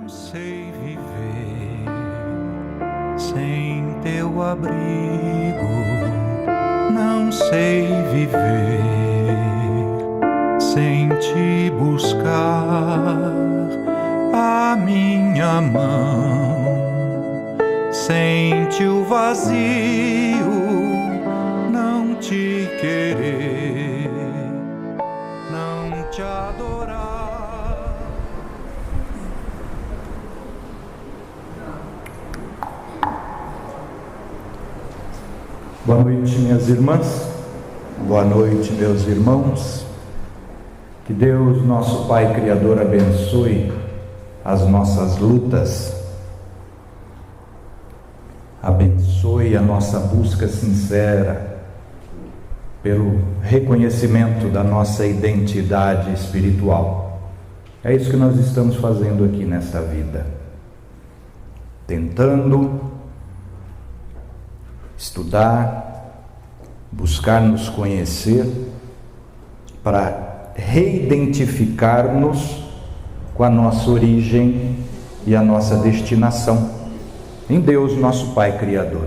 sei viver sem teu abrigo, não sei viver sem te buscar a minha mão, sente o vazio, não te querer, não te adorar. Boa noite, minhas irmãs. Boa noite, meus irmãos. Que Deus, nosso Pai Criador, abençoe as nossas lutas, abençoe a nossa busca sincera pelo reconhecimento da nossa identidade espiritual. É isso que nós estamos fazendo aqui nesta vida, tentando estudar, buscar nos conhecer para reidentificar-nos com a nossa origem e a nossa destinação em Deus, nosso Pai Criador.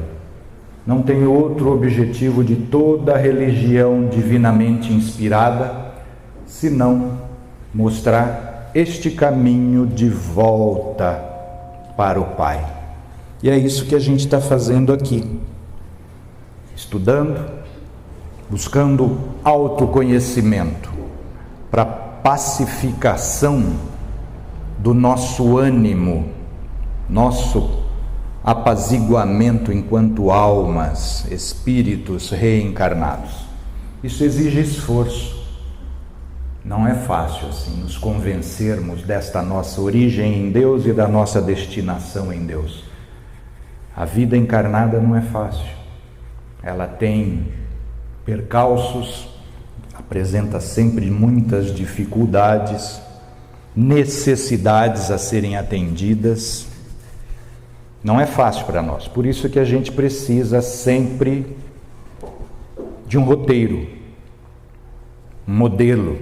Não tem outro objetivo de toda religião divinamente inspirada senão mostrar este caminho de volta para o Pai. E é isso que a gente está fazendo aqui, estudando, buscando autoconhecimento para pacificação do nosso ânimo, nosso apaziguamento enquanto almas, espíritos reencarnados. Isso exige esforço. Não é fácil assim nos convencermos desta nossa origem em Deus e da nossa destinação em Deus. A vida encarnada não é fácil. Ela tem percalços, apresenta sempre muitas dificuldades, necessidades a serem atendidas. Não é fácil para nós, por isso que a gente precisa sempre de um roteiro, um modelo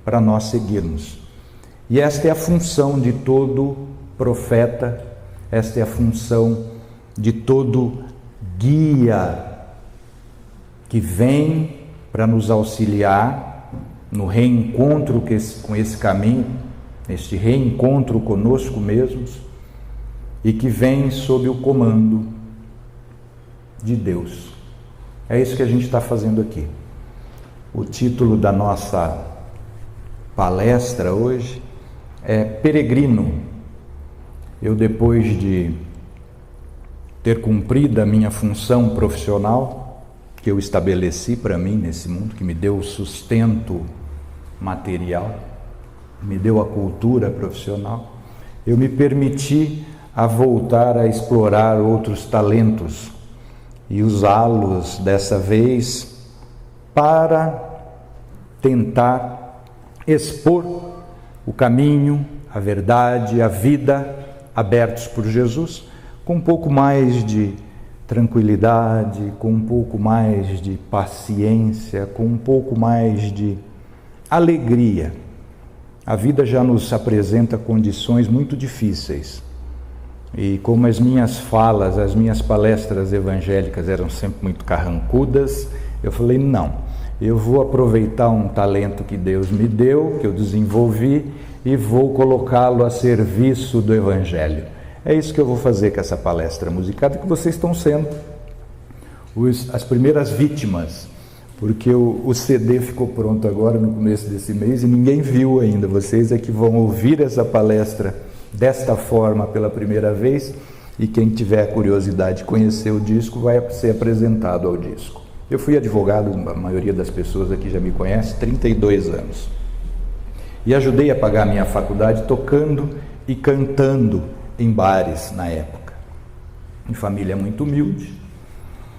para nós seguirmos. E esta é a função de todo profeta, esta é a função de todo guia que vem para nos auxiliar no reencontro com esse caminho, neste reencontro conosco mesmos, e que vem sob o comando de Deus. É isso que a gente está fazendo aqui. O título da nossa palestra hoje é Peregrino. Eu, depois de ter cumprido a minha função profissional, que eu estabeleci para mim nesse mundo, que me deu o sustento material, me deu a cultura profissional, eu me permiti a voltar a explorar outros talentos e usá-los dessa vez para tentar expor o caminho, a verdade, a vida abertos por Jesus, com um pouco mais de tranquilidade, com um pouco mais de paciência, com um pouco mais de alegria. A vida já nos apresenta condições muito difíceis. E como as minhas falas, as minhas palestras evangélicas eram sempre muito carrancudas, eu falei, não, eu vou aproveitar um talento que Deus me deu, que eu desenvolvi, e vou colocá-lo a serviço do Evangelho. É isso que eu vou fazer com essa palestra musicada, que vocês estão sendo as primeiras vítimas, porque o CD ficou pronto agora no começo desse mês e ninguém viu ainda. Vocês é que vão ouvir essa palestra desta forma pela primeira vez, e quem tiver curiosidade de conhecer o disco vai ser apresentado ao disco. Eu fui advogado, a maioria das pessoas aqui já me conhece, 32 anos. E ajudei a pagar a minha faculdade tocando e cantando em bares na época. Em família muito humilde,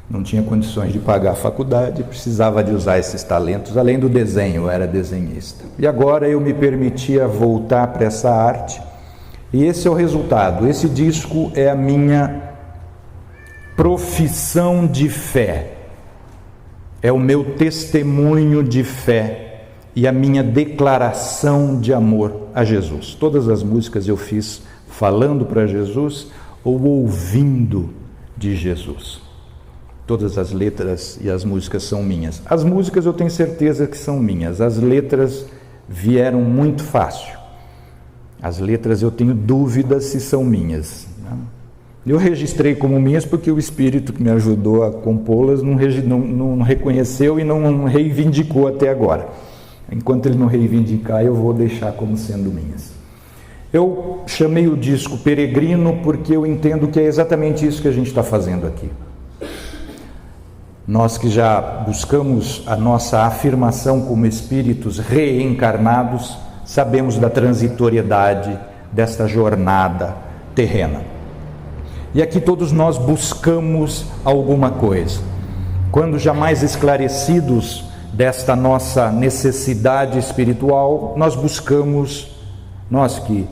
não tinha condições de pagar a faculdade, precisava de usar esses talentos, além do desenho, eu era desenhista. E agora eu me permitia voltar para essa arte, e esse é o resultado. Esse disco é a minha profissão de fé, é o meu testemunho de fé e a minha declaração de amor a Jesus. Todas as músicas eu fiz falando para Jesus ou ouvindo de Jesus. Todas as letras e as músicas são minhas. As músicas eu tenho certeza que são minhas. As letras vieram muito fácil. As letras eu tenho dúvidas se são minhas. Eu registrei como minhas porque o Espírito que me ajudou a compô-las não reconheceu e não reivindicou até agora. Enquanto ele não reivindicar, eu vou deixar como sendo minhas. Eu chamei o disco Peregrino porque eu entendo que é exatamente isso que a gente está fazendo aqui. Nós que já buscamos a nossa afirmação como espíritos reencarnados, sabemos da transitoriedade desta jornada terrena. E aqui todos nós buscamos alguma coisa. Quando jamais esclarecidos desta nossa necessidade espiritual, nós buscamos, nós que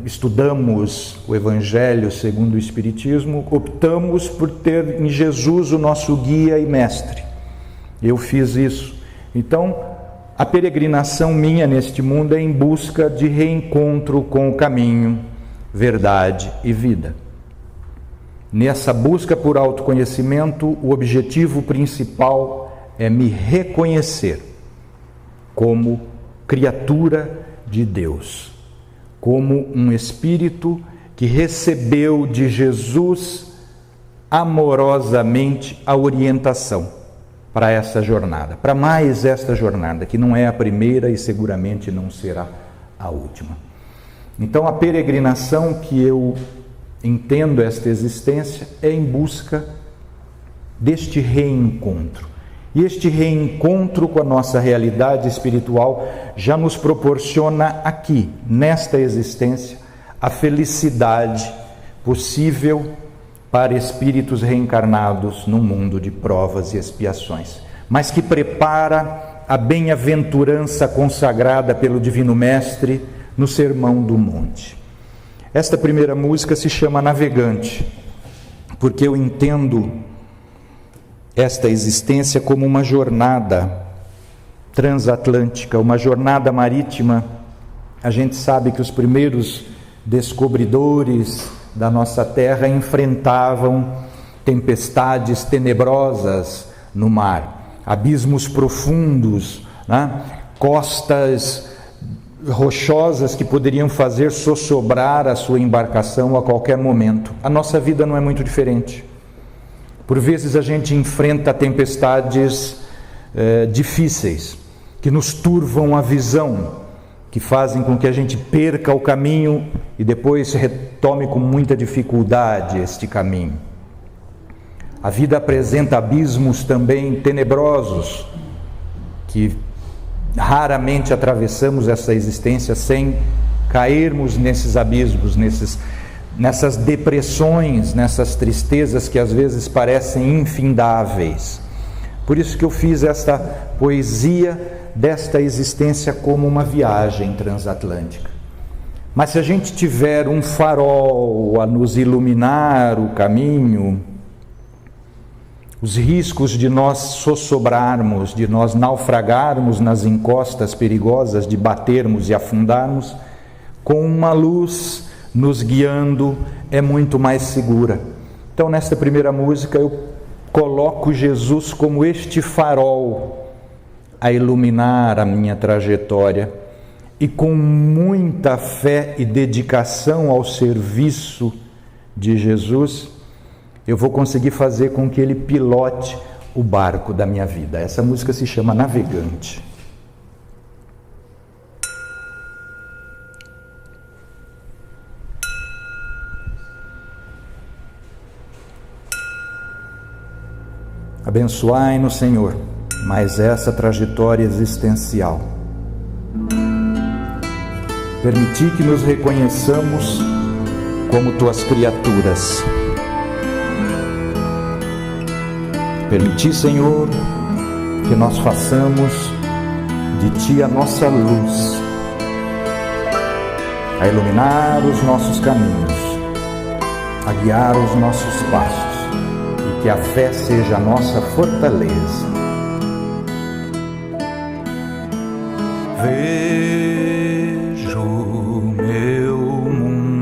estudamos o Evangelho segundo o Espiritismo, optamos por ter em Jesus o nosso guia e mestre. Eu fiz isso. Então, a peregrinação minha neste mundo é em busca de reencontro com o caminho, verdade e vida. Nessa busca por autoconhecimento, o objetivo principal é me reconhecer como criatura de Deus, como um espírito que recebeu de Jesus amorosamente a orientação para essa jornada, para mais esta jornada, que não é a primeira e seguramente não será a última. Então a peregrinação que eu entendo esta existência é em busca deste reencontro. E este reencontro com a nossa realidade espiritual já nos proporciona aqui, nesta existência, a felicidade possível para espíritos reencarnados num mundo de provas e expiações, mas que prepara a bem-aventurança consagrada pelo Divino Mestre no Sermão do Monte. Esta primeira música se chama Navegante, porque eu entendo esta existência como uma jornada transatlântica, uma jornada marítima. A gente sabe que os primeiros descobridores da nossa terra enfrentavam tempestades tenebrosas no mar, abismos profundos, né? Costas rochosas que poderiam fazer sossobrar a sua embarcação a qualquer momento. A nossa vida não é muito diferente. Por vezes a gente enfrenta tempestades difíceis, que nos turvam a visão, que fazem com que a gente perca o caminho e depois retome com muita dificuldade este caminho. A vida apresenta abismos também tenebrosos, que raramente atravessamos essa existência sem cairmos nesses abismos, nessas depressões, nessas tristezas que às vezes parecem infindáveis. Por isso que eu fiz esta poesia desta existência como uma viagem transatlântica. Mas se a gente tiver um farol a nos iluminar o caminho, os riscos de nós sossobrarmos, de nós naufragarmos nas encostas perigosas, de batermos e afundarmos, com uma luz nos guiando, é muito mais segura. Então, nesta primeira música, eu coloco Jesus como este farol a iluminar a minha trajetória, e com muita fé e dedicação ao serviço de Jesus, eu vou conseguir fazer com que Ele pilote o barco da minha vida. Essa música se chama Navegante. Abençoai-nos, Senhor, mais essa trajetória existencial. Permiti que nos reconheçamos como Tuas criaturas. Permiti, Senhor, que nós façamos de Ti a nossa luz, a iluminar os nossos caminhos, a guiar os nossos passos, e que a fé seja a nossa fortaleza. Vejo meu mundo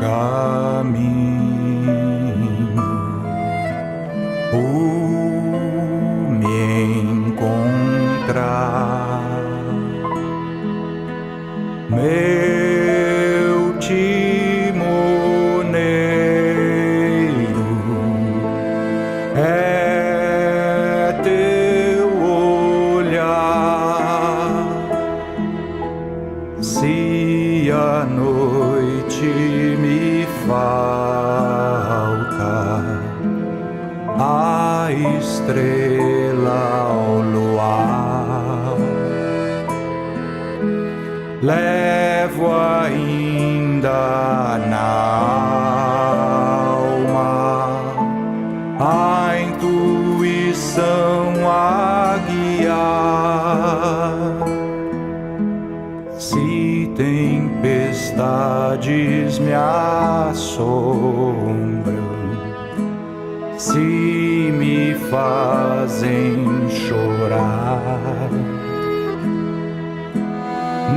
caminho, me encontrar, meu timoneiro, é teu olhar. Se a noite me falta, a estrela ao luar, levo ainda na alma a intuição a guiar. Se tempestades me assombram, se me fazem chorar,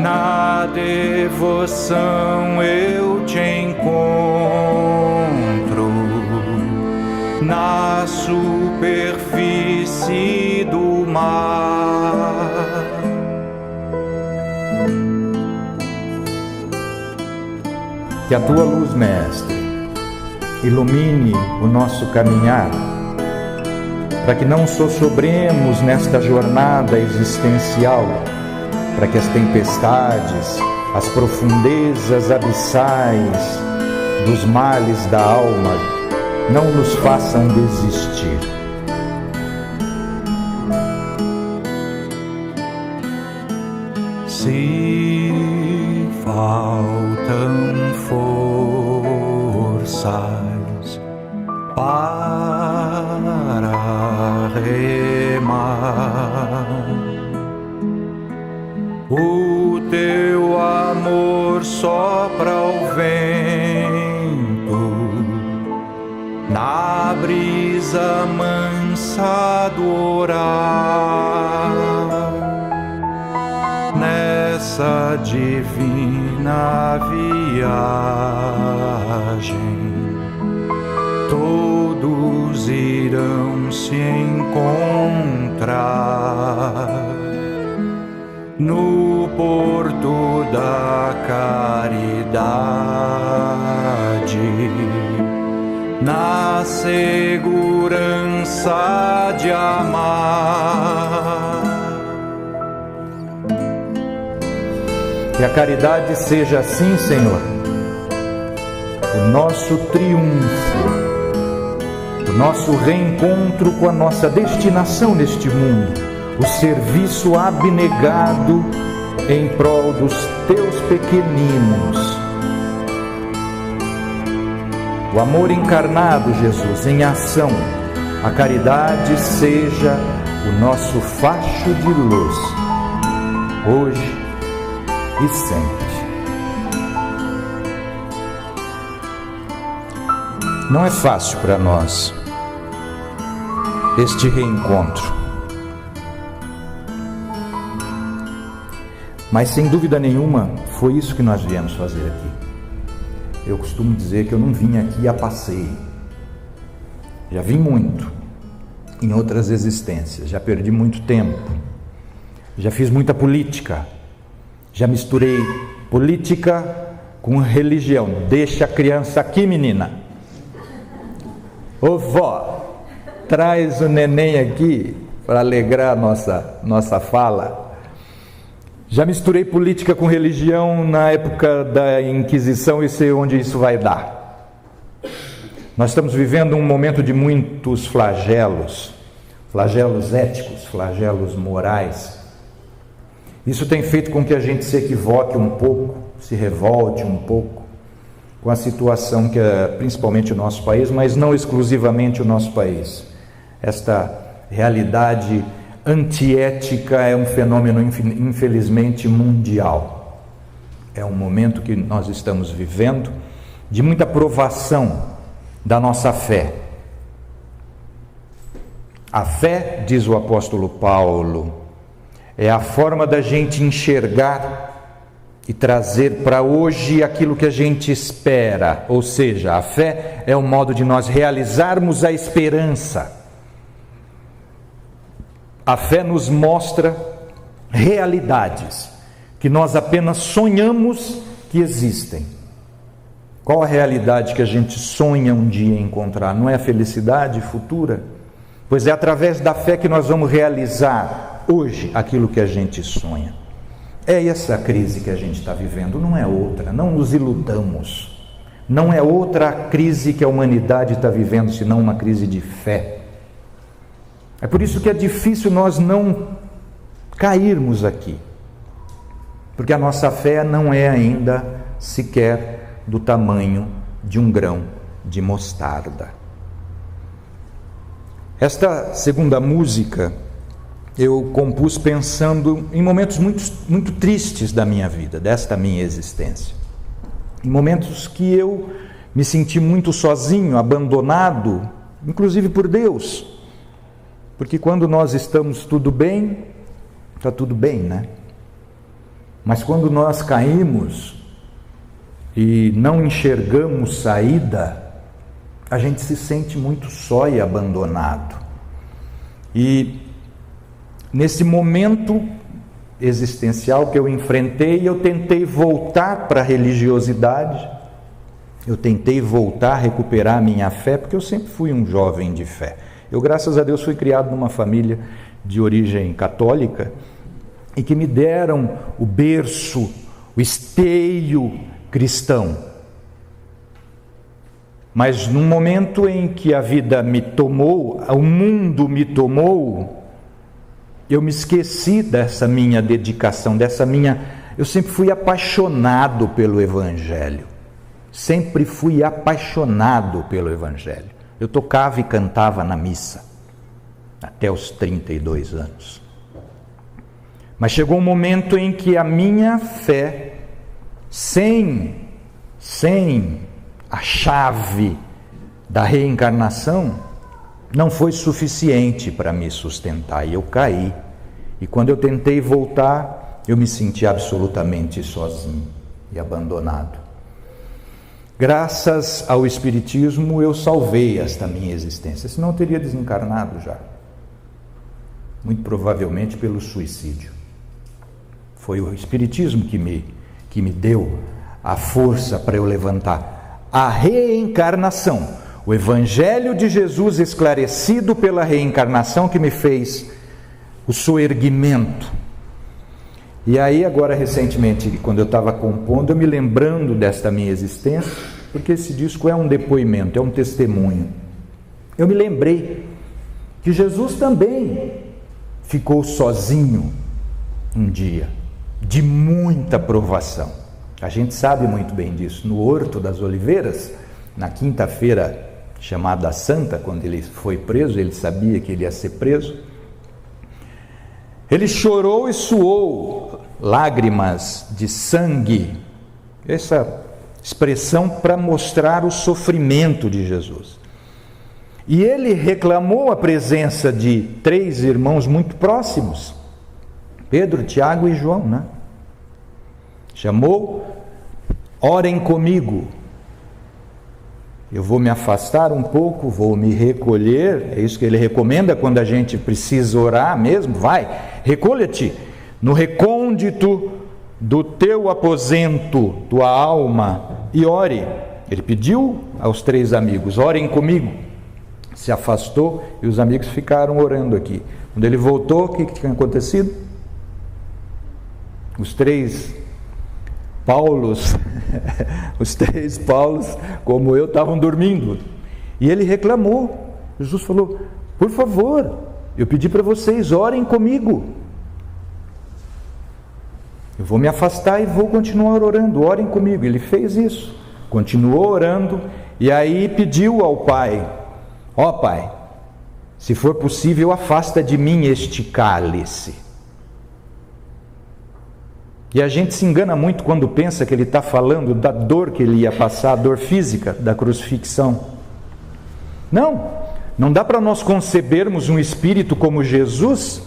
na devoção eu te encontro, na superfície do mar. Que a tua luz, Mestre, ilumine o nosso caminhar, para que não sossobremos nesta jornada existencial, para que as tempestades, as profundezas abissais dos males da alma não nos façam desistir. Se faltam forças para remar, o teu amor sopra o vento na brisa mansa do orar. Nessa divina viagem, todos irão se encontrar no porto da caridade, na segurança de amar. Que a caridade seja assim, Senhor, o nosso triunfo, o nosso reencontro com a nossa destinação neste mundo, o serviço abnegado em prol dos teus pequeninos. O amor encarnado, Jesus, em ação, a caridade seja o nosso facho de luz, hoje e sempre. Não é fácil para nós este reencontro, mas sem dúvida nenhuma foi isso que nós viemos fazer aqui. Eu costumo dizer que eu não vim aqui a passeio, já vim muito em outras existências, já perdi muito tempo, já fiz muita política, já misturei política com religião. Deixa a criança aqui, menina. Ô vó, traz o neném aqui para alegrar a nossa fala. Já misturei política com religião na época da Inquisição e sei onde isso vai dar. Nós estamos vivendo um momento de muitos flagelos, flagelos éticos, flagelos morais. Isso tem feito com que a gente se equivoque um pouco, se revolte um pouco com a situação que é principalmente o nosso país, mas não exclusivamente o nosso país. Esta realidade antiética é um fenômeno infelizmente mundial. É um momento que nós estamos vivendo de muita provação da nossa fé. A fé, diz o apóstolo Paulo, é a forma da gente enxergar e trazer para hoje aquilo que a gente espera. Ou seja, a fé é um modo de nós realizarmos a esperança. A fé nos mostra realidades que nós apenas sonhamos que existem. Qual a realidade que a gente sonha um dia encontrar? Não é a felicidade futura? Pois é através da fé que nós vamos realizar hoje aquilo que a gente sonha. É essa crise que a gente está vivendo, não é outra, não nos iludamos. Não é outra crise que a humanidade está vivendo, senão uma crise de fé. É por isso que é difícil nós não cairmos aqui. Porque a nossa fé não é ainda sequer do tamanho de um grão de mostarda. Esta segunda música eu compus pensando em momentos muito tristes da minha vida, desta minha existência. Em momentos que eu me senti muito sozinho, abandonado, inclusive por Deus. Porque quando nós estamos tudo bem, está tudo bem, né? Mas quando nós caímos e não enxergamos saída, a gente se sente muito só e abandonado. E nesse momento existencial que eu enfrentei, eu tentei voltar para a religiosidade, eu tentei voltar a recuperar a minha fé, porque eu sempre fui um jovem de fé. Eu, graças a Deus, fui criado numa família de origem católica e que me deram o berço, o esteio cristão. Mas num momento em que a vida me tomou, o mundo me tomou, eu me esqueci dessa minha dedicação, eu sempre fui apaixonado pelo Evangelho. Sempre fui apaixonado pelo Evangelho. Eu tocava e cantava na missa, até os 32 anos. Mas chegou um momento em que a minha fé, sem a chave da reencarnação, não foi suficiente para me sustentar, e eu caí. E quando eu tentei voltar, eu me senti absolutamente sozinho e abandonado. Graças ao Espiritismo, eu salvei esta minha existência, senão eu teria desencarnado já. Muito provavelmente pelo suicídio. Foi o Espiritismo que me deu a força para eu levantar. A reencarnação, o Evangelho de Jesus esclarecido pela reencarnação que me fez o soerguimento. E aí agora recentemente, quando eu estava compondo, eu me lembrando desta minha existência, porque esse disco é um depoimento, é um testemunho. Eu me lembrei que Jesus também ficou sozinho um dia, de muita provação. A gente sabe muito bem disso. No Horto das Oliveiras, na quinta-feira chamada Santa, quando ele foi preso, ele sabia que ele ia ser preso, ele chorou e suou lágrimas de sangue, essa expressão para mostrar o sofrimento de Jesus. E ele reclamou a presença de 3 irmãos muito próximos, Pedro, Tiago e João, né? Chamou: orem comigo. Eu vou me afastar um pouco, vou me recolher. É isso que ele recomenda quando a gente precisa orar mesmo. Vai, recolha-te no recôndito do teu aposento, tua alma, e ore. Ele pediu aos 3 amigos: orem comigo. Se afastou e os amigos ficaram orando aqui. Quando ele voltou, o que tinha acontecido? Os 3 Paulos, como eu, estavam dormindo. E ele reclamou. Jesus falou: por favor, eu pedi para vocês, orem comigo. Eu vou me afastar e vou continuar orando, orem comigo. Ele fez isso, continuou orando, e aí pediu ao Pai: ó Pai, se for possível, afasta de mim este cálice. E a gente se engana muito quando pensa que ele está falando da dor que ele ia passar, a dor física da crucifixão. Não dá para nós concebermos um espírito como Jesus.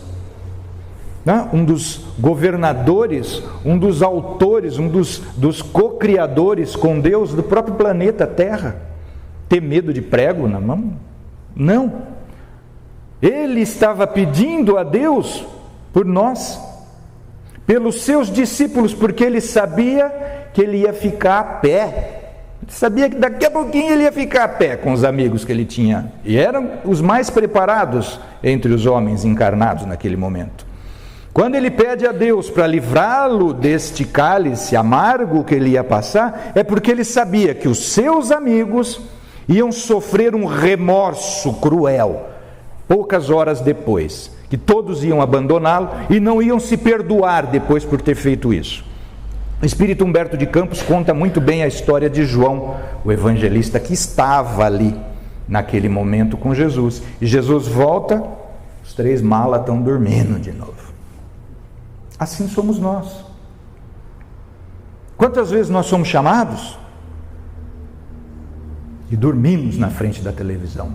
né? Um dos governadores, um dos autores, um dos co-criadores com Deus do próprio planeta Terra, ter medo de prego na mão? Não. Ele estava pedindo a Deus por nós, pelos seus discípulos, porque ele sabia que ele ia ficar a pé. Ele sabia que daqui a pouquinho ele ia ficar a pé com os amigos que ele tinha. E eram os mais preparados entre os homens encarnados naquele momento. Quando ele pede a Deus para livrá-lo deste cálice amargo que ele ia passar, é porque ele sabia que os seus amigos iam sofrer um remorso cruel, poucas horas depois, que todos iam abandoná-lo e não iam se perdoar depois por ter feito isso. O Espírito Humberto de Campos conta muito bem a história de João, o evangelista que estava ali naquele momento com Jesus. E Jesus volta, os 3 malas estão dormindo de novo. Assim somos nós. Quantas vezes nós somos chamados e dormimos na frente da televisão?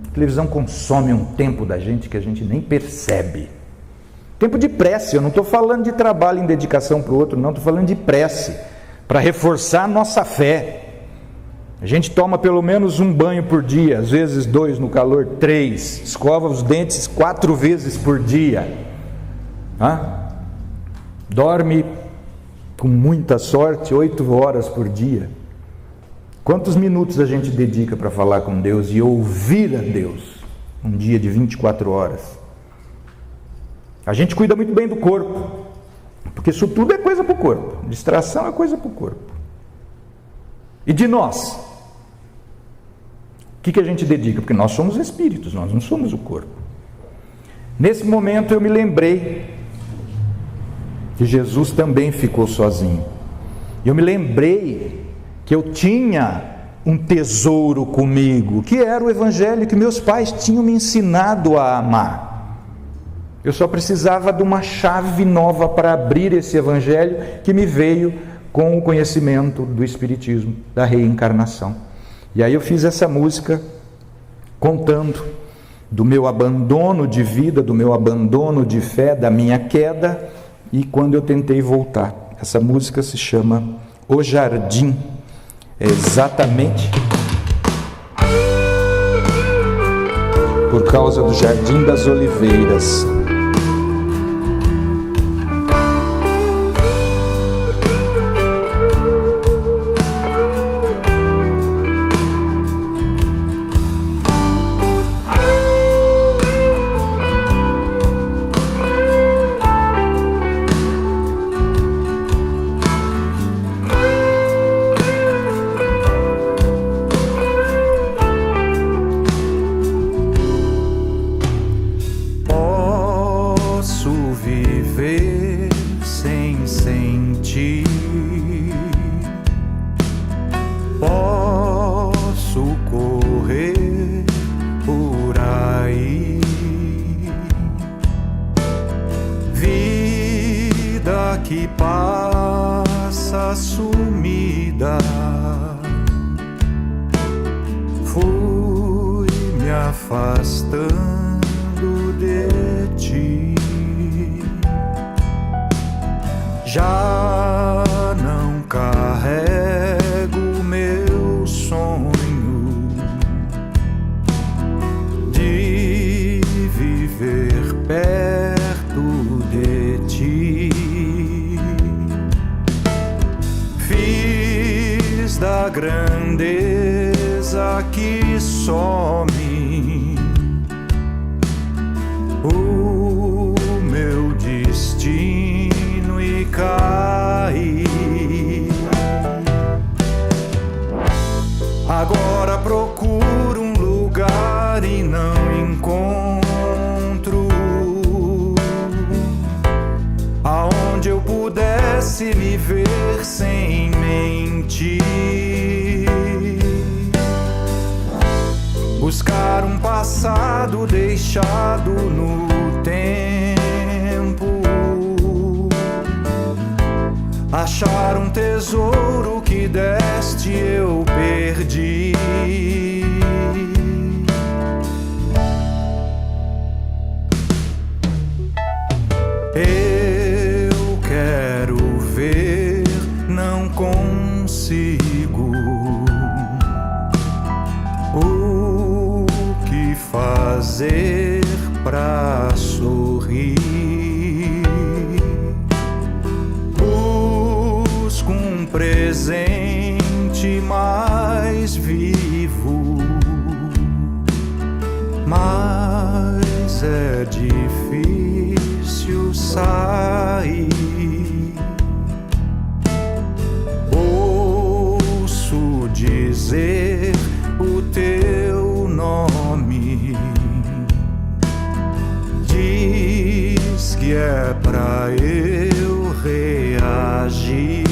A televisão consome um tempo da gente que a gente nem percebe. Tempo de prece, eu não estou falando de trabalho em dedicação para o outro, não, estou falando de prece, para reforçar a nossa fé. A gente toma pelo menos um banho por dia, às vezes 2 no calor, 3, escova os dentes 4 vezes por dia. Dorme com muita sorte 8 horas por dia. Quantos minutos a gente dedica para falar com Deus e ouvir a Deus um dia de 24 horas? A gente cuida muito bem do corpo, porque isso tudo é coisa para o corpo. Distração é coisa para o corpo. E de nós? O que a gente dedica? Porque nós somos espíritos, nós não somos o corpo. Nesse momento eu me lembrei que Jesus também ficou sozinho. Eu me lembrei que eu tinha um tesouro comigo, que era o Evangelho que meus pais tinham me ensinado a amar. Eu só precisava de uma chave nova para abrir esse Evangelho que me veio com o conhecimento do Espiritismo, da reencarnação. E aí eu fiz essa música contando do meu abandono de vida, do meu abandono de fé, da minha queda e quando eu tentei voltar. Essa música se chama O Jardim. É exatamente por causa do Jardim das Oliveiras. Que passa sumida, fui me afastando de ti, já não carrego meu sonho de viver perto de ti. Da grandeza que some o meu destino e caí. Agora procuro um lugar e não encontro, aonde eu pudesse me ver sem mentir. Buscar um passado deixado no tempo, achar um tesouro que deste eu perdi. prazer pra sorrir. Busco um presente mais vivo, mas é difícil sair. Ouço dizer o teu nome, diz que é pra eu reagir.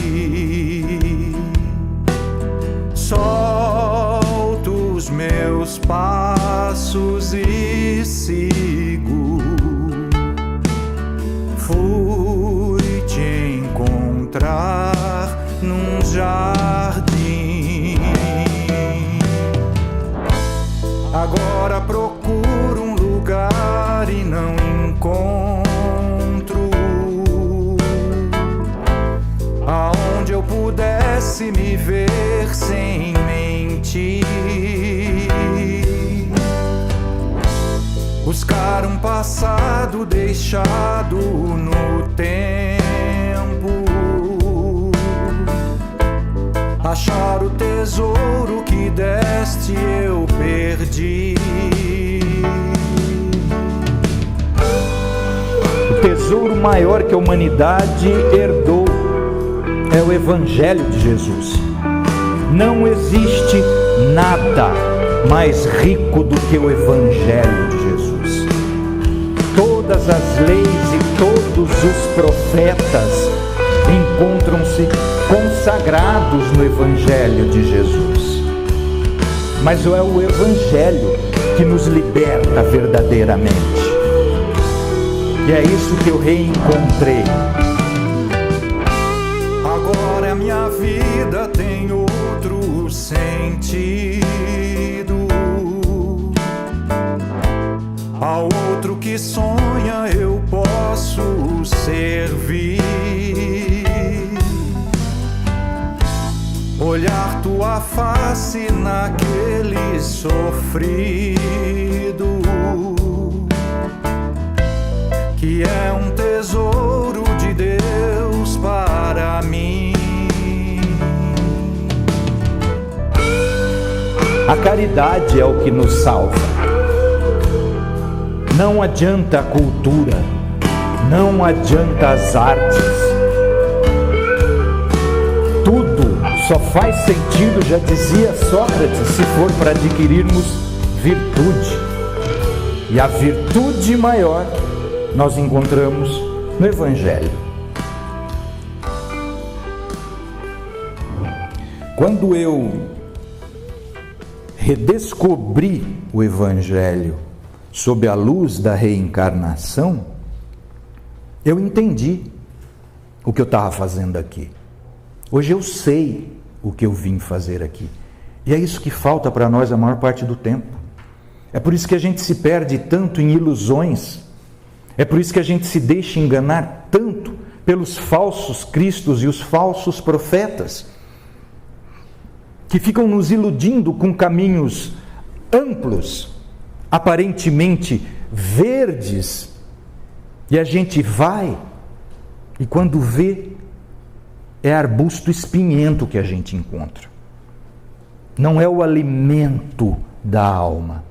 Solto os meus passos e sigo. Fui te encontrar num jardim. Agora procuro um lugar e não encontro, aonde eu pudesse me ver sem mentir. Buscar um passado deixado no tempo, achar o tesouro que deste eu perdi. O tesouro maior que a humanidade herdou é o Evangelho de Jesus. Não existe nada mais rico do que o Evangelho de Jesus. Todas as leis e todos os profetas encontram-se consagrados no Evangelho de Jesus. Mas é o Evangelho que nos liberta verdadeiramente. E é isso que eu reencontrei. Agora a minha vida tem outro sentido. A outro que sonha eu posso servir. Olhar tua face naquele sofrido, que é um tesouro de Deus para mim. A caridade é o que nos salva. Não adianta a cultura, não adianta as artes. Tudo só faz sentido, já dizia Sócrates, se for para adquirirmos virtude. E a virtude maior nós encontramos no Evangelho. Quando eu redescobri o Evangelho sob a luz da reencarnação, eu entendi o que eu estava fazendo aqui. Hoje eu sei o que eu vim fazer aqui. E é isso que falta para nós a maior parte do tempo. É por isso que a gente se perde tanto em ilusões. É por isso que a gente se deixa enganar tanto pelos falsos cristos e os falsos profetas, que ficam nos iludindo com caminhos amplos, aparentemente verdes, e a gente vai, e quando vê, é arbusto espinhento que a gente encontra. Não é o alimento da alma.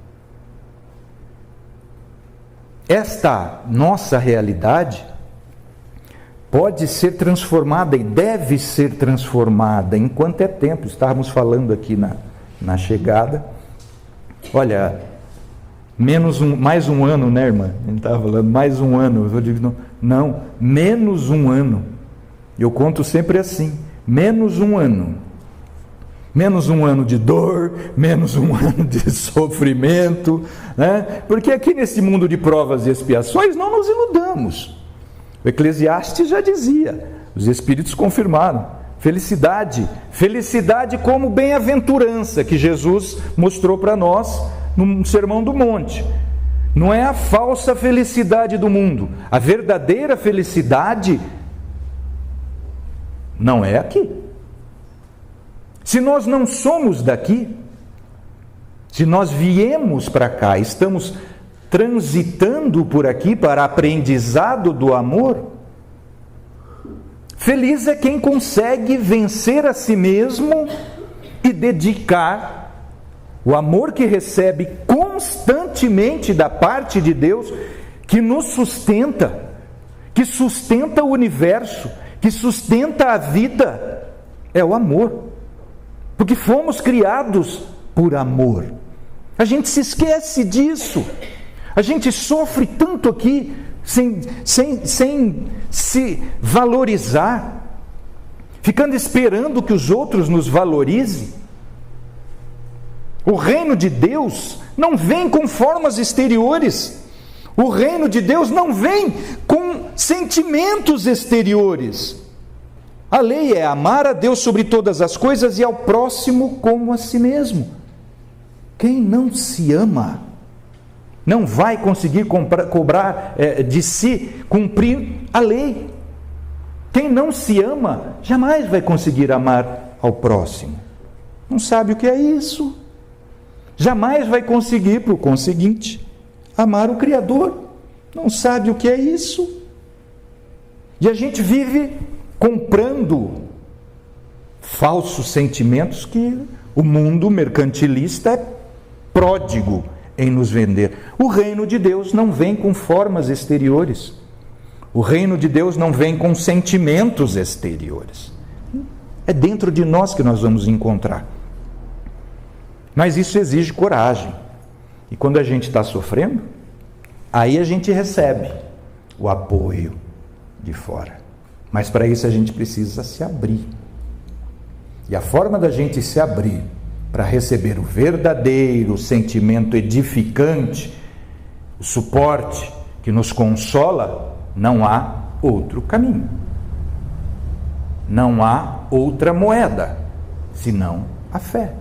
Esta nossa realidade pode ser transformada e deve ser transformada enquanto é tempo. Estávamos falando aqui na chegada. Olha, mais um ano, né, irmã? A gente estava falando, mais um ano. Eu digo, não, menos um ano. Eu conto sempre assim, menos um ano. Menos um ano de dor, menos um ano de sofrimento, né? Porque aqui nesse mundo de provas e expiações não nos iludamos. O Eclesiastes já dizia, os Espíritos confirmaram, felicidade como bem-aventurança que Jesus mostrou para nós no Sermão do Monte. Não é a falsa felicidade do mundo, a verdadeira felicidade não é aqui. Se nós não somos daqui, se nós viemos para cá, estamos transitando por aqui para aprendizado do amor. Feliz é quem consegue vencer a si mesmo e dedicar o amor que recebe constantemente da parte de Deus, que nos sustenta, que sustenta o universo, que sustenta a vida. É o amor, porque fomos criados por amor. A gente se esquece disso, a gente sofre tanto aqui sem se valorizar, ficando esperando que os outros nos valorizem. O reino de Deus não vem com formas exteriores, o reino de Deus não vem com sentimentos exteriores. A lei é amar a Deus sobre todas as coisas e ao próximo como a si mesmo. Quem não se ama não vai conseguir cobrar de si, cumprir a lei. Quem não se ama jamais vai conseguir amar ao próximo. Não sabe o que é isso. Jamais vai conseguir, por conseguinte, amar o Criador. Não sabe o que é isso. E a gente vive comprando falsos sentimentos que o mundo mercantilista é pródigo em nos vender. O reino de Deus não vem com formas exteriores. O reino de Deus não vem com sentimentos exteriores. É dentro de nós que nós vamos encontrar. Mas isso exige coragem. E quando a gente está sofrendo, aí a gente recebe o apoio de fora. Mas para isso a gente precisa se abrir. E a forma da gente se abrir para receber o verdadeiro sentimento edificante, o suporte que nos consola, não há outro caminho. Não há outra moeda, senão a fé.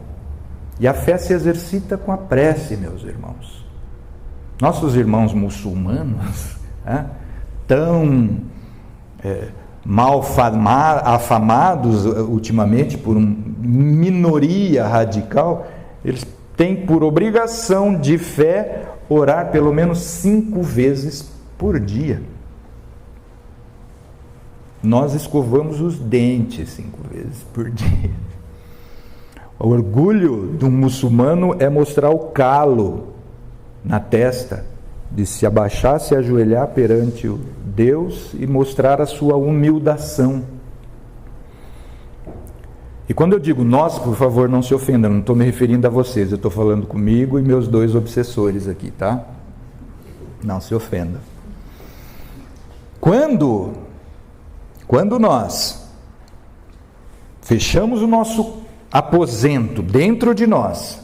E a fé se exercita com a prece, meus irmãos. Nossos irmãos muçulmanos, tão mal afamados ultimamente por uma minoria radical, eles têm por obrigação de fé orar pelo menos 5 vezes por dia. Nós escovamos os dentes 5 vezes por dia. O orgulho de um muçulmano é mostrar o calo na testa, de se abaixar, se ajoelhar perante o Deus e mostrar a sua humildação. E quando eu digo nós, por favor, não se ofendam, não estou me referindo a vocês, eu estou falando comigo e meus 2 obsessores aqui, tá? Não se ofendam. Quando nós fechamos o nosso aposento dentro de nós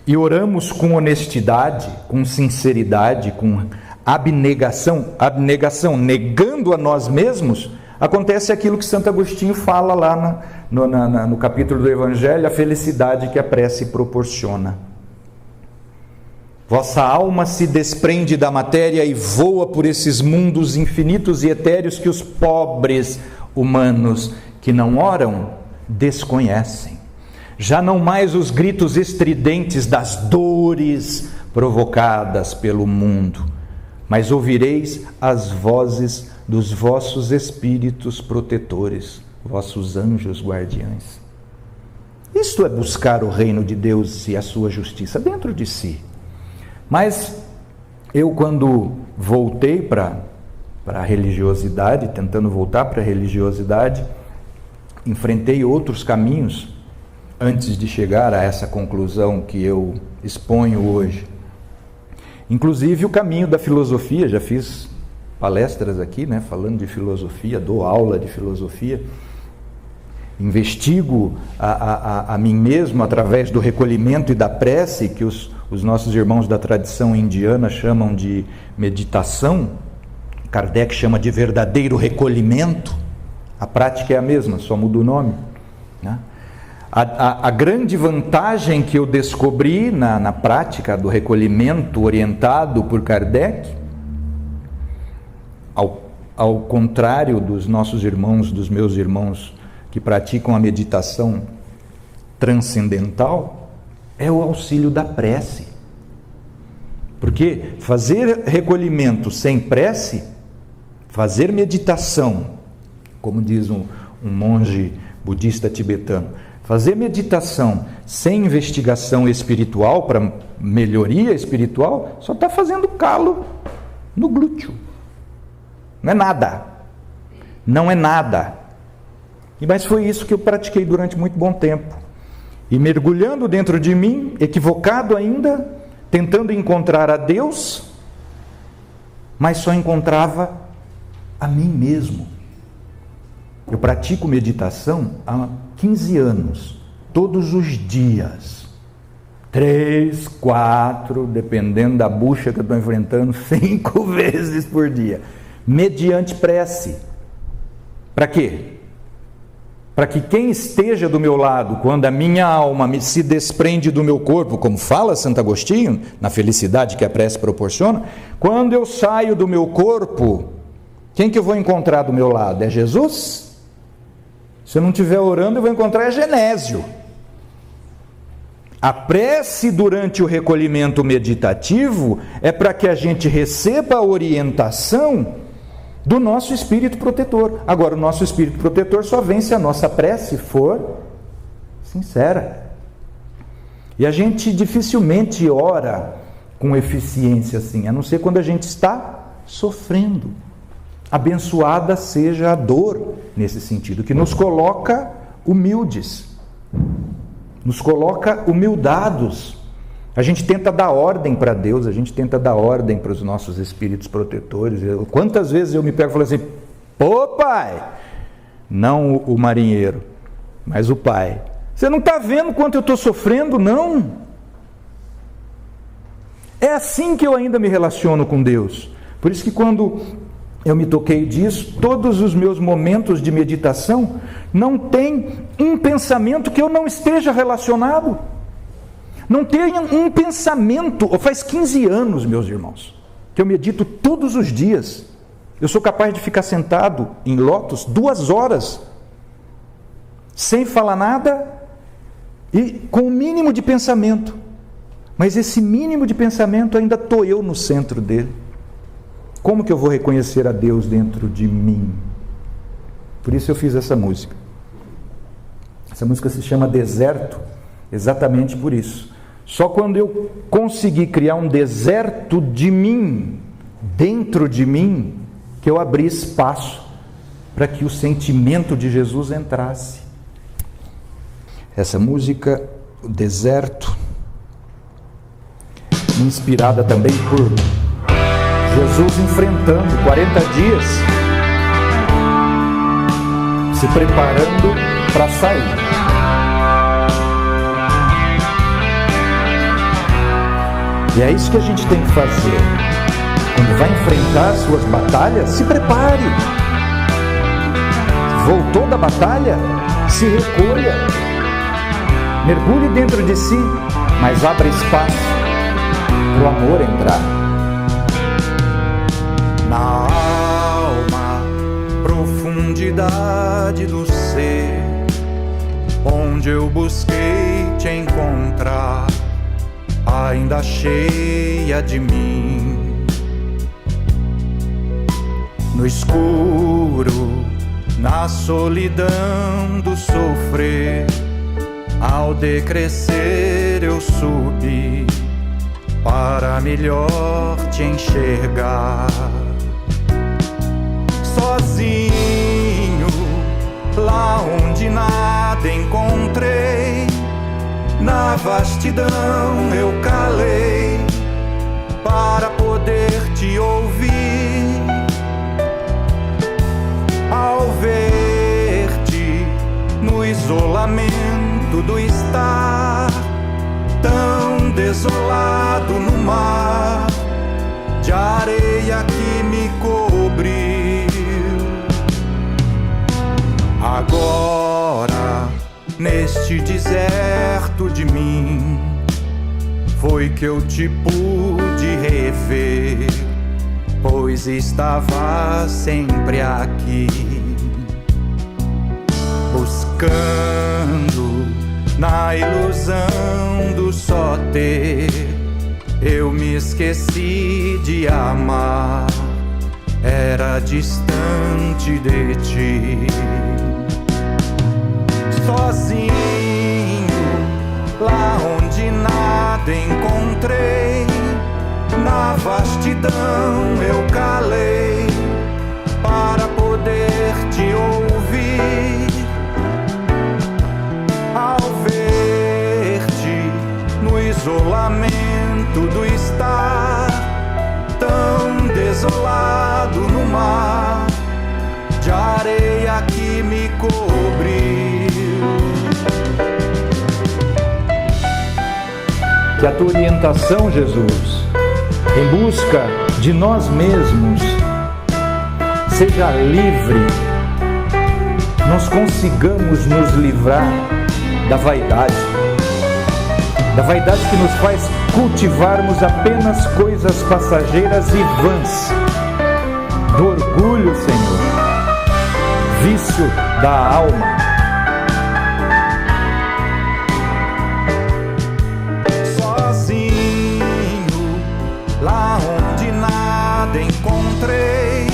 e oramos com honestidade, com sinceridade, com abnegação, negando a nós mesmos, acontece aquilo que Santo Agostinho fala lá no capítulo do Evangelho, a felicidade que a prece proporciona. Vossa alma se desprende da matéria e voa por esses mundos infinitos e etéreos que os pobres humanos que não oram desconhecem. Já não mais os gritos estridentes das dores provocadas pelo mundo, mas ouvireis as vozes dos vossos espíritos protetores, vossos anjos guardiães. Isto é buscar o reino de Deus e a sua justiça dentro de si. Mas eu, quando voltei para a religiosidade, tentando voltar para a religiosidade, enfrentei outros caminhos antes de chegar a essa conclusão que eu exponho hoje. Inclusive o caminho da filosofia, já fiz palestras aqui, falando de filosofia, dou aula de filosofia, investigo a mim mesmo através do recolhimento e da prece, que os nossos irmãos da tradição indiana chamam de meditação, Kardec chama de verdadeiro recolhimento. A prática é a mesma, só muda o nome, A grande vantagem que eu descobri na prática do recolhimento orientado por Kardec, ao contrário dos nossos irmãos, dos meus irmãos que praticam a meditação transcendental, é o auxílio da prece. Porque fazer recolhimento sem prece, fazer meditação, como diz um monge budista tibetano, fazer meditação sem investigação espiritual, para melhoria espiritual, só está fazendo calo no glúteo. Não é nada. Não é nada. Mas foi isso que eu pratiquei durante muito bom tempo. E mergulhando dentro de mim, equivocado ainda, tentando encontrar a Deus, mas só encontrava a mim mesmo. Eu pratico meditação há 15 anos, todos os dias. 3, 4, dependendo da bucha que eu estou enfrentando, 5 vezes por dia. Mediante prece. Para quê? Para que quem esteja do meu lado, quando a minha alma se desprende do meu corpo, como fala Santo Agostinho, na felicidade que a prece proporciona, quando eu saio do meu corpo, quem que eu vou encontrar do meu lado? É Jesus? Se eu não estiver orando, eu vou encontrar Genésio. A prece durante o recolhimento meditativo é para que a gente receba a orientação do nosso espírito protetor. Agora, o nosso espírito protetor só vem se a nossa prece for sincera. E a gente dificilmente ora com eficiência assim, a não ser quando a gente está sofrendo. Abençoada seja a dor nesse sentido, que nos coloca humildes, nos coloca humildados. A gente tenta dar ordem para Deus, a gente tenta dar ordem para os nossos espíritos protetores. Quantas vezes eu me pego e falo assim: pô, pai, não o marinheiro, mas o pai, você não está vendo quanto eu estou sofrendo, não? É assim que eu ainda me relaciono com Deus. Por isso que quando eu me toquei disso, todos os meus momentos de meditação, não tem um pensamento que eu não esteja relacionado. Não tem um pensamento. Faz 15 anos, meus irmãos, que eu medito todos os dias. Eu sou capaz de ficar sentado em lótus 2 horas, sem falar nada e com o mínimo de pensamento. Mas esse mínimo de pensamento ainda estou eu no centro dele. Como que eu vou reconhecer a Deus dentro de mim? Por isso eu fiz essa música. Essa música se chama Deserto, exatamente por isso. Só quando eu conseguir criar um deserto de mim, dentro de mim, que eu abri espaço para que o sentimento de Jesus entrasse. Essa música, o Deserto, inspirada também por Jesus enfrentando 40 dias, se preparando para sair. E é isso que a gente tem que fazer. Quando vai enfrentar suas batalhas, se prepare. Voltou da batalha, se recolha. Mergulhe dentro de si, mas abra espaço para o amor entrar. Na alma, profundidade do ser, onde eu busquei te encontrar, ainda cheia de mim. No escuro, na solidão do sofrer, ao decrescer eu subi para melhor te enxergar. Sozinho, lá onde nada encontrei, na vastidão eu calei para poder te ouvir. Ao ver-te no isolamento do estar, tão desolado no mar de areia que me cobriu. Agora, neste deserto de mim, foi que eu te pude rever, pois estava sempre aqui, buscando na ilusão do só ter eu me esqueci de amar, era distante de ti. Sozinho, lá onde nada encontrei, na vastidão eu calei para poder te ouvir. Ao ver-te no isolamento do estar tão desolado no mar de areia que me cobriu. Que a tua orientação, Jesus, em busca de nós mesmos, seja livre, nós consigamos nos livrar da vaidade que nos faz cultivarmos apenas coisas passageiras e vãs, do orgulho, Senhor, vício da alma. Lá onde nada encontrei,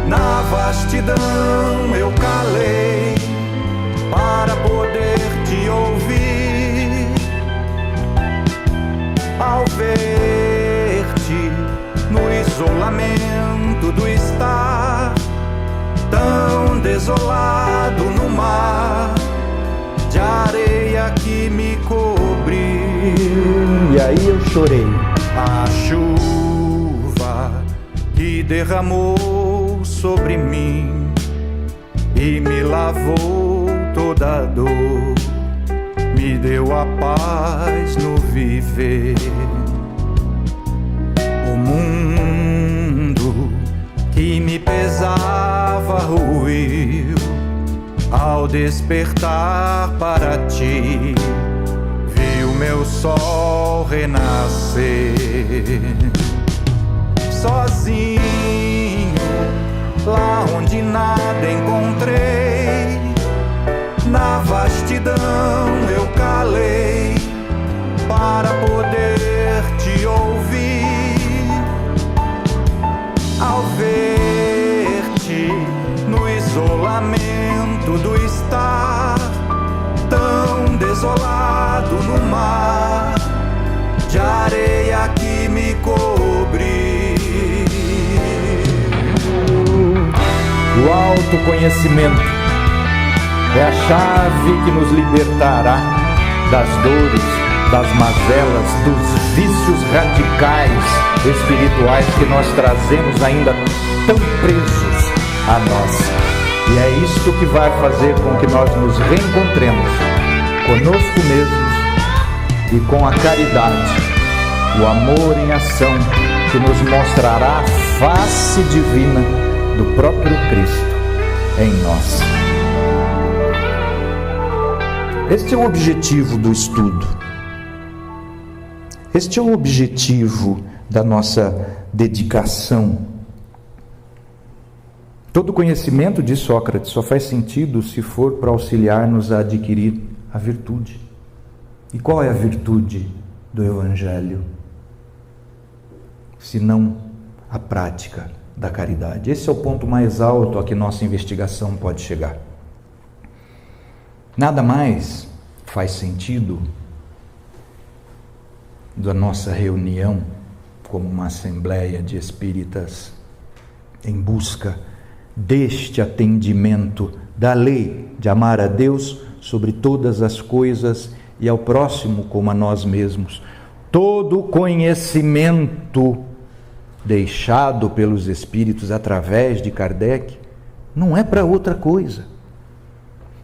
na vastidão eu calei para poder te ouvir. Ao ver-te no isolamento do estar tão desolado no mar de areia que me cobriu. E aí eu chorei. A chuva que derramou sobre mim e me lavou toda a dor, me deu a paz no viver. O mundo que me pesava ruiu ao despertar para ti. Meu sol renascer. Sozinho, lá onde nada encontrei, na vastidão eu calei para poder te ouvir. Ao ver-te no isolamento do estar tão desolado no mar de areia que me cobriu. O autoconhecimento é a chave que nos libertará das dores, das mazelas, dos vícios radicais espirituais que nós trazemos ainda tão presos a nós. E é isto que vai fazer com que nós nos reencontremos conosco mesmos e com a caridade, o amor em ação que nos mostrará a face divina do próprio Cristo em nós. Este é o objetivo do estudo. Este é o objetivo da nossa dedicação. Todo conhecimento de Sócrates só faz sentido se for para auxiliar-nos a adquirir a virtude. E qual é a virtude do Evangelho? Senão a prática da caridade. Esse é o ponto mais alto a que nossa investigação pode chegar. Nada mais faz sentido da nossa reunião como uma assembleia de espíritas em busca deste atendimento da lei de amar a Deus sobre todas as coisas e ao próximo como a nós mesmos. Todo conhecimento deixado pelos espíritos através de Kardec não é para outra coisa.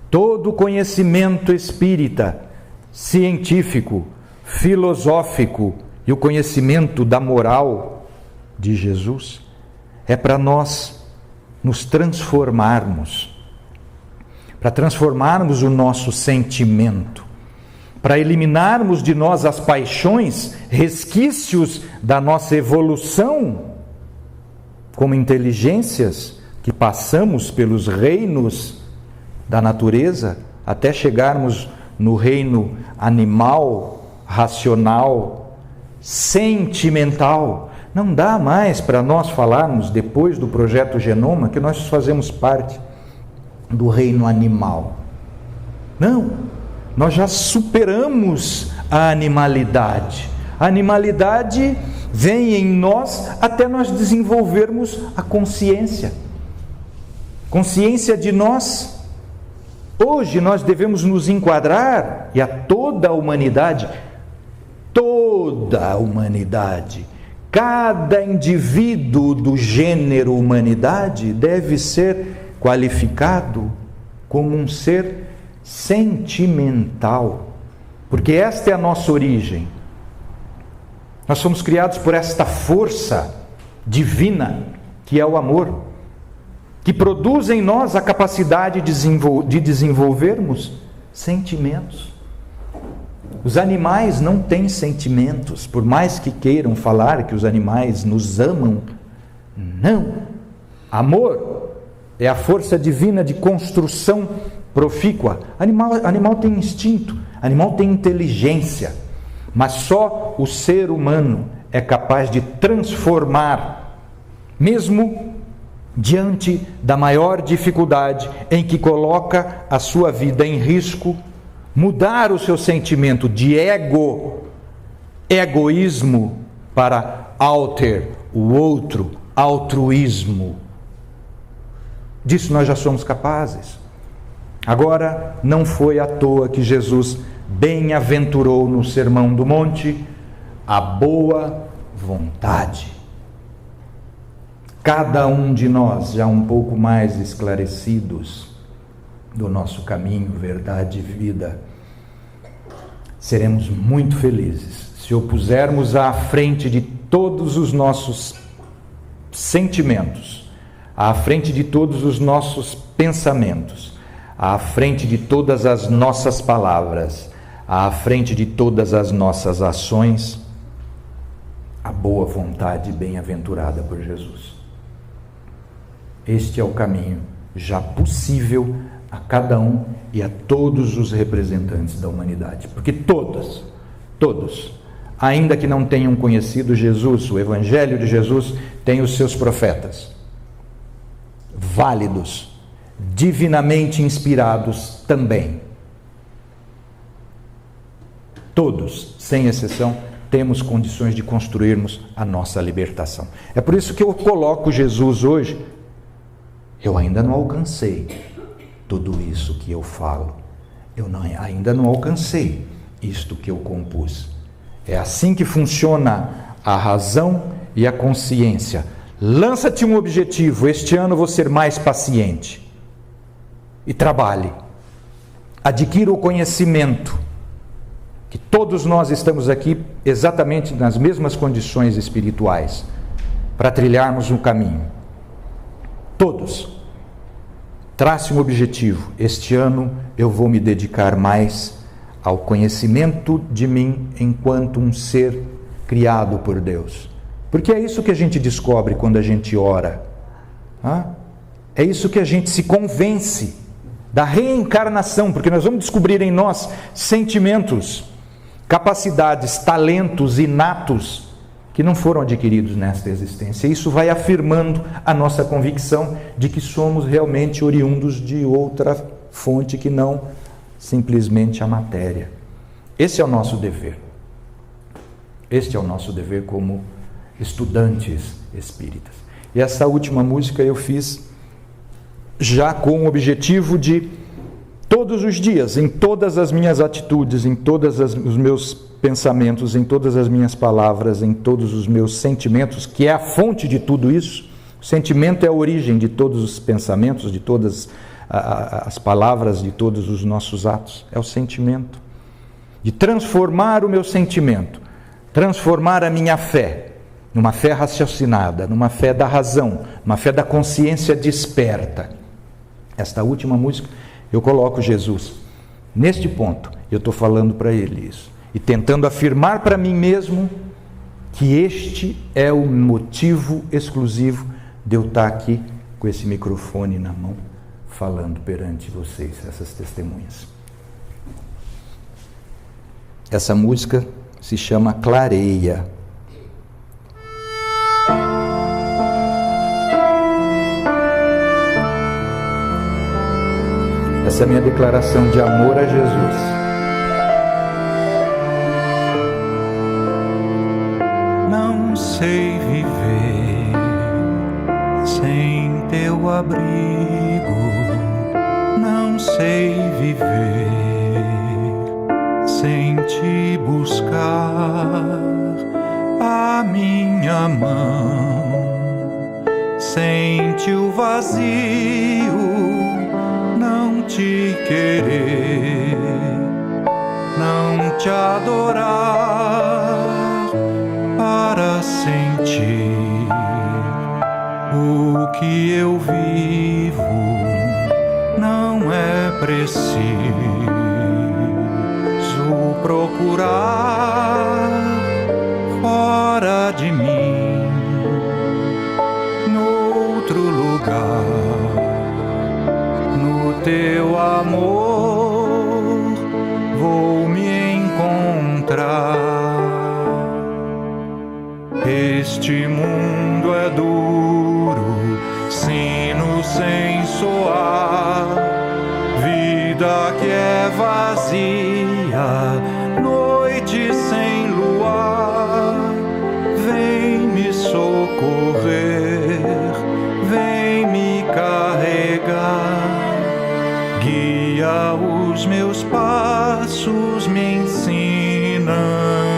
Todo conhecimento espírita, científico, filosófico e o conhecimento da moral de Jesus é para nós nos transformarmos, para transformarmos o nosso sentimento, para eliminarmos de nós as paixões, resquícios da nossa evolução como inteligências que passamos pelos reinos da natureza até chegarmos no reino animal, racional sentimental. Não dá mais para nós falarmos, depois do projeto Genoma, que nós fazemos parte do reino animal. Não, nós já superamos a animalidade. A animalidade vem em nós até nós desenvolvermos a consciência. Consciência de nós. Hoje nós devemos nos enquadrar, e a toda a humanidade, cada indivíduo do gênero humanidade deve ser qualificado como um ser sentimental, porque esta é a nossa origem. Nós somos criados por esta força divina, que é o amor, que produz em nós a capacidade de desenvolvermos sentimentos. Os animais não têm sentimentos, por mais que queiram falar que os animais nos amam. Não. Amor é a força divina de construção profícua. Animal tem instinto, animal tem inteligência, mas só o ser humano é capaz de transformar, mesmo diante da maior dificuldade em que coloca a sua vida em risco, mudar o seu sentimento de egoísmo, para alter, o outro, altruísmo. Disso nós já somos capazes. Agora, não foi à toa que Jesus bem-aventurou no Sermão do Monte a boa vontade. Cada um de nós, já um pouco mais esclarecidos do nosso caminho, verdade e vida, seremos muito felizes se o pusermos à frente de todos os nossos sentimentos, à frente de todos os nossos pensamentos, à frente de todas as nossas palavras, à frente de todas as nossas ações, a boa vontade bem-aventurada por Jesus. Este é o caminho já possível a cada um e a todos os representantes da humanidade, porque todos, ainda que não tenham conhecido Jesus, o Evangelho de Jesus tem os seus profetas, válidos, divinamente inspirados também. Todos, sem exceção, temos condições de construirmos a nossa libertação. É por isso que eu coloco Jesus hoje. Eu ainda não alcancei tudo isso que eu falo. Ainda não alcancei isto que eu compus. É assim que funciona a razão e a consciência. Lança-te um objetivo. Este ano vou ser mais paciente. E trabalhe. Adquira o conhecimento. Que todos nós estamos aqui exatamente nas mesmas condições espirituais para trilharmos um caminho. Todos. Trace um objetivo. Este ano eu vou me dedicar mais ao conhecimento de mim enquanto um ser criado por Deus. Porque é isso que a gente descobre quando a gente ora. É isso que a gente se convence da reencarnação, porque nós vamos descobrir em nós sentimentos, capacidades, talentos inatos que não foram adquiridos nesta existência. Isso vai afirmando a nossa convicção de que somos realmente oriundos de outra fonte que não simplesmente a matéria. Esse é o nosso dever. Este é o nosso dever como estudantes espíritas. E essa última música eu fiz já com o objetivo de, todos os dias, em todas as minhas atitudes, em todos os meus pensamentos, em todas as minhas palavras, em todos os meus sentimentos, que é a fonte de tudo isso. O sentimento é a origem de todos os pensamentos, de todas as palavras, de todos os nossos atos. É o sentimento. De transformar o meu sentimento, transformar a minha fé, numa fé raciocinada, numa fé da razão, numa fé da consciência desperta. Esta última música, eu coloco Jesus neste ponto. Eu estou falando para ele isso. E tentando afirmar para mim mesmo que este é o motivo exclusivo de eu estar aqui com esse microfone na mão, falando perante vocês, essas testemunhas. Essa música se chama Clareia. Essa é a minha declaração de amor a Jesus. Não sei viver sem teu abrigo, não sei viver sem te buscar a minha mão, sente o vazio, não te querer, não te adorar, para sentir o que eu vivo, não é preciso procurar fora de mim, noutro lugar, no teu amor vou me encontrar. Este mundo é duro, sino sem soar, vida que é vazia, noite sem luar. Vem me socorrer, vem me carregar, guia os meus passos, me ensina a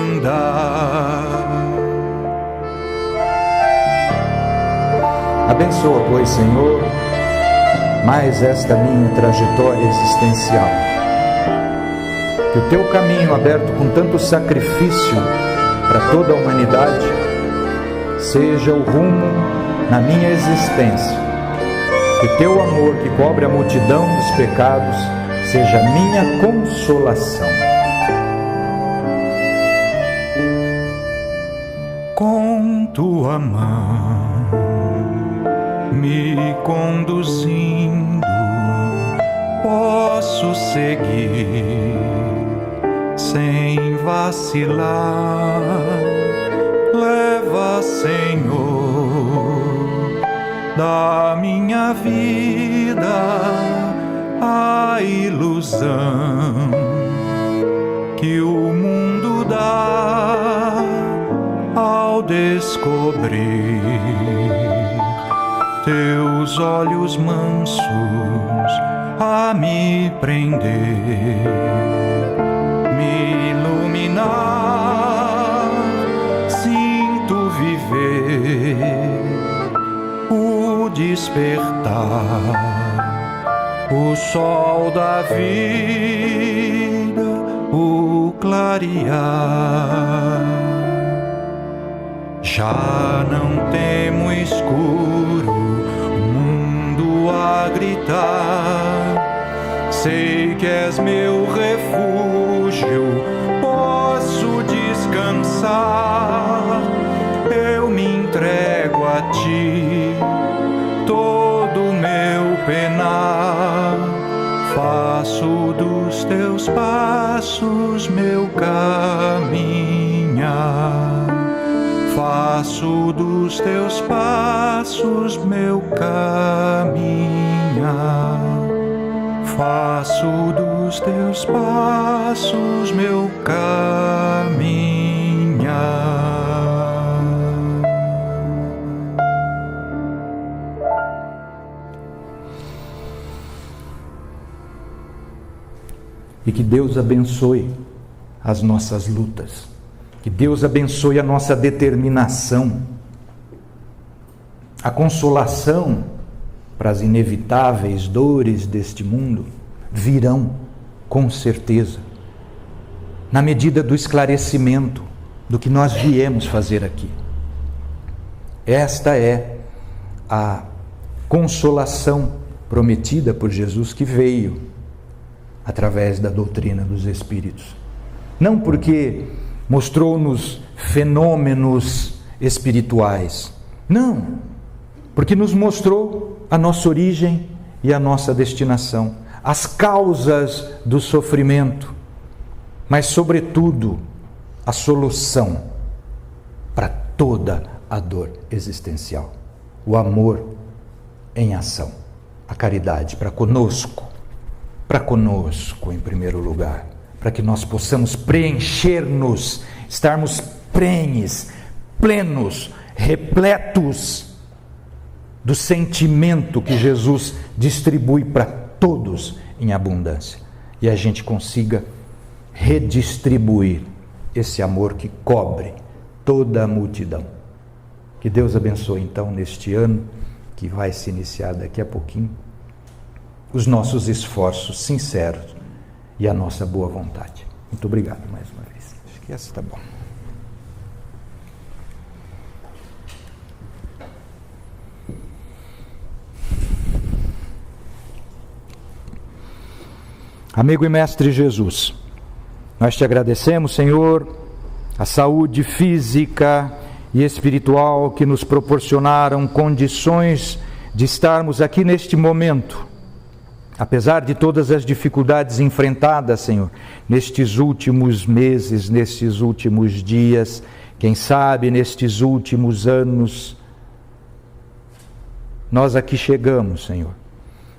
andar. Abençoa, pois, Senhor, mais esta minha trajetória existencial. Que o teu caminho aberto com tanto sacrifício para toda a humanidade seja o rumo na minha existência. Que teu amor que cobre a multidão dos pecados seja a minha consolação. Com tua mão me conduzindo, posso seguir sem vacilar. Leva, Senhor, da minha vida a ilusão que o mundo dá ao descobrir teus olhos mansos a me prender, me iluminar. Sinto viver o despertar, o sol da vida, o clarear. Já não temo escuro, o mundo a gritar. Sei que és meu refúgio, posso descansar. Eu me entrego a ti, todo o meu penar. Faço dos teus passos meu caminhar. Faço dos teus passos meu caminhar. Faço dos teus passos meu caminhar. E que Deus abençoe as nossas lutas. Que Deus abençoe a nossa determinação, a consolação para as inevitáveis dores deste mundo virão com certeza, na medida do esclarecimento do que nós viemos fazer aqui. Esta é a consolação prometida por Jesus, que veio através da doutrina dos Espíritos. Não porque mostrou-nos fenômenos espirituais. Não, porque nos mostrou a nossa origem e a nossa destinação, as causas do sofrimento, mas, sobretudo, a solução para toda a dor existencial. O amor em ação, a caridade para conosco em primeiro lugar, para que nós possamos preencher-nos, estarmos prenhes, plenos, repletos do sentimento que Jesus distribui para todos em abundância, e a gente consiga redistribuir esse amor que cobre toda a multidão. Que Deus abençoe então neste ano, que vai se iniciar daqui a pouquinho, os nossos esforços sinceros e a nossa boa vontade. Muito obrigado mais uma vez. Acho que essa está bom. Amigo e Mestre Jesus, nós te agradecemos, Senhor, a saúde física e espiritual que nos proporcionaram condições de estarmos aqui neste momento, apesar de todas as dificuldades enfrentadas, Senhor, nestes últimos meses, nestes últimos dias, quem sabe nestes últimos anos. Nós aqui chegamos, Senhor,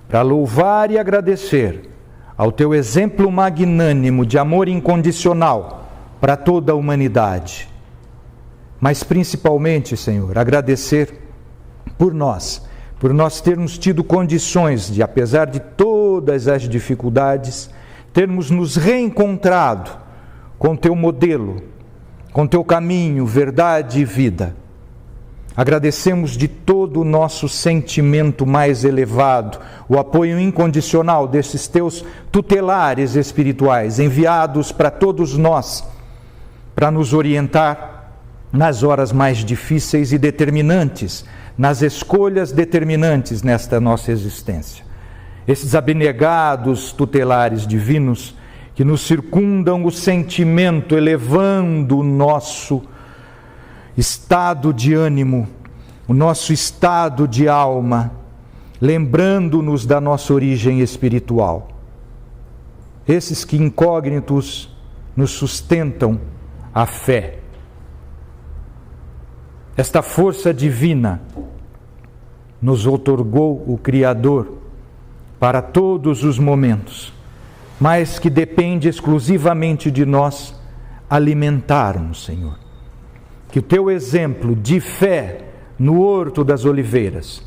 para louvar e agradecer ao teu exemplo magnânimo de amor incondicional para toda a humanidade. Mas principalmente, Senhor, agradecer por nós termos tido condições de, apesar de todas as dificuldades, termos nos reencontrado com teu modelo, com teu caminho, verdade e vida. Agradecemos de todo o nosso sentimento mais elevado, o apoio incondicional desses teus tutelares espirituais, enviados para todos nós, para nos orientar nas horas mais difíceis e determinantes, nas escolhas determinantes nesta nossa existência. Esses abnegados tutelares divinos que nos circundam o sentimento, elevando o nosso estado de ânimo, o nosso estado de alma, lembrando-nos da nossa origem espiritual. Esses que incógnitos nos sustentam a fé. Esta força divina nos outorgou o Criador para todos os momentos, mas que depende exclusivamente de nós alimentarmos, Senhor. Que o teu exemplo de fé no Horto das Oliveiras,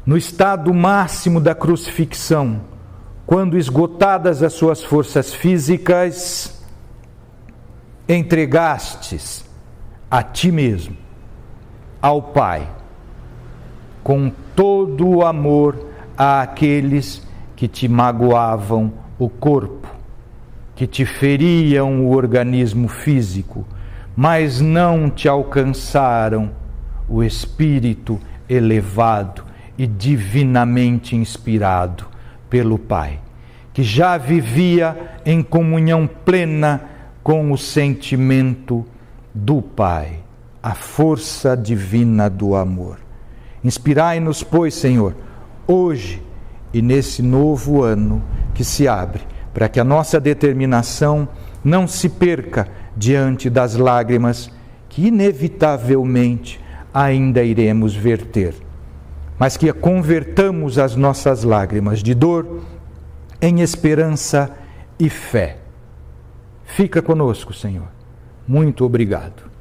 no estado máximo da crucifixão, quando esgotadas as suas forças físicas, entregastes a ti mesmo, ao Pai, com todo o amor àqueles que te magoavam o corpo, que te feriam o organismo físico, mas não te alcançaram o espírito elevado e divinamente inspirado pelo Pai, que já vivia em comunhão plena com o sentimento do Pai, a força divina do amor. Inspirai-nos, pois, Senhor, hoje e nesse novo ano que se abre, para que a nossa determinação não se perca diante das lágrimas que inevitavelmente ainda iremos verter, mas que convertamos as nossas lágrimas de dor em esperança e fé. Fica conosco, Senhor. Muito obrigado.